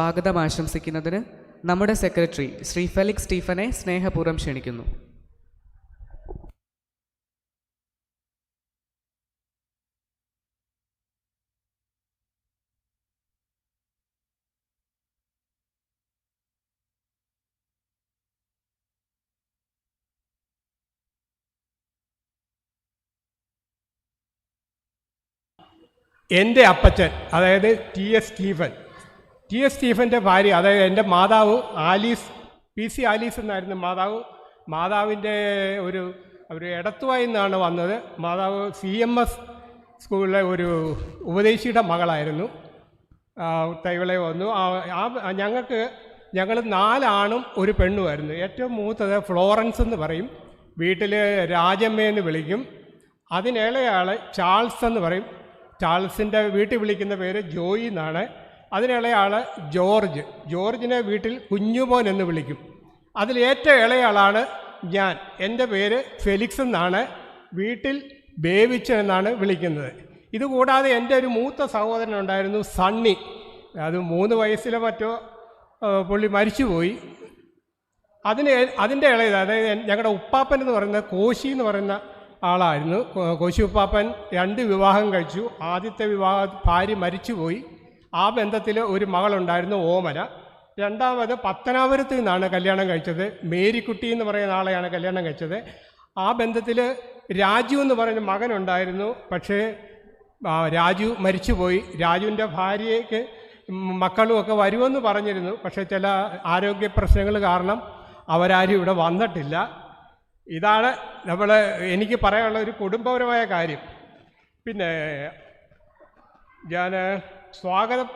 സ്വാഗതം ആശംസിക്കുന്നതിന് നമ്മുടെ secretary Shri Felix സ്റ്റീഫനെ സ്നേഹപൂർവ്വം ക്ഷണിക്കുന്നു. എൻ്റെ അപ്പച്ചൻ, അതായത് ടി എസ് സ്റ്റീഫൻ്റെ ഭാര്യ, അതായത് എൻ്റെ മാതാവ് ആലീസ്, PC ആലീസ് എന്നായിരുന്നു മാതാവിൻ്റെ ഒരു എടത്തുവായിൽ നിന്നാണ് വന്നത്. മാതാവ് CMS സ്കൂളിലെ ഒരു ഉപദേശിയുടെ മകളായിരുന്നു. തൈവളെ വന്നു. ഞങ്ങൾ 4 ആണും ഒരു പെണ്ണുമായിരുന്നു. ഏറ്റവും മൂത്തത് ഫ്ലോറൻസ് എന്ന് പറയും, വീട്ടിൽ രാജമ്മയെന്ന് വിളിക്കും. അതിനിളയാൾ ചാൾസ് എന്ന് പറയും, ചാൾസിൻ്റെ വീട്ടിൽ വിളിക്കുന്ന പേര് ജോയി എന്നാണ്. അതിനിളയാൾ ജോർജിനെ വീട്ടിൽ കുഞ്ഞുമോൻ എന്ന് വിളിക്കും. അതിൽ ഏറ്റവും ഇളയാളാണ് ഞാൻ. എൻ്റെ പേര് ഫെലിക്സ് എന്നാണ്, വീട്ടിൽ ബേബിച്ചൻ എന്നാണ് വിളിക്കുന്നത്. ഇതുകൂടാതെ എൻ്റെ ഒരു മൂത്ത സഹോദരൻ ഉണ്ടായിരുന്നു, സണ്ണി. അത് 3 വയസ്സിലോ മറ്റോ പുള്ളി മരിച്ചുപോയി. അതിൻ്റെ ഇളയത്, അതായത് ഞങ്ങളുടെ ഉപ്പാപ്പൻ എന്ന് പറയുന്ന കോശി എന്ന് പറയുന്ന ആളായിരുന്നു. കോശി ഉപ്പാപ്പൻ 2 വിവാഹം കഴിച്ചു. ആദ്യത്തെ ഭാര്യ മരിച്ചുപോയി. ആ ബന്ധത്തിൽ ഒരു മകളുണ്ടായിരുന്നു, ഓമന. രണ്ടാമത് പത്തനാപുരത്ത് നിന്നാണ് കല്യാണം കഴിച്ചത്, മേരിക്കുട്ടി എന്ന് പറയുന്ന ആളെയാണ് കല്യാണം കഴിച്ചത്. ആ ബന്ധത്തിൽ രാജു എന്ന് പറയുന്ന മകനുണ്ടായിരുന്നു. പക്ഷേ രാജു മരിച്ചുപോയി. രാജുവിൻ്റെ ഭാര്യയ്ക്ക് മക്കളുമൊക്കെ വരുമെന്ന് പറഞ്ഞിരുന്നു. പക്ഷേ ചില ആരോഗ്യ പ്രശ്നങ്ങൾ കാരണം അവരാരും ഇവിടെ വന്നിട്ടില്ല. ഇതാണ് എനിക്ക് പറയാനുള്ള ഒരു കുടുംബപരമായ കാര്യം. പിന്നെ ഞാൻ സ്വാഗതം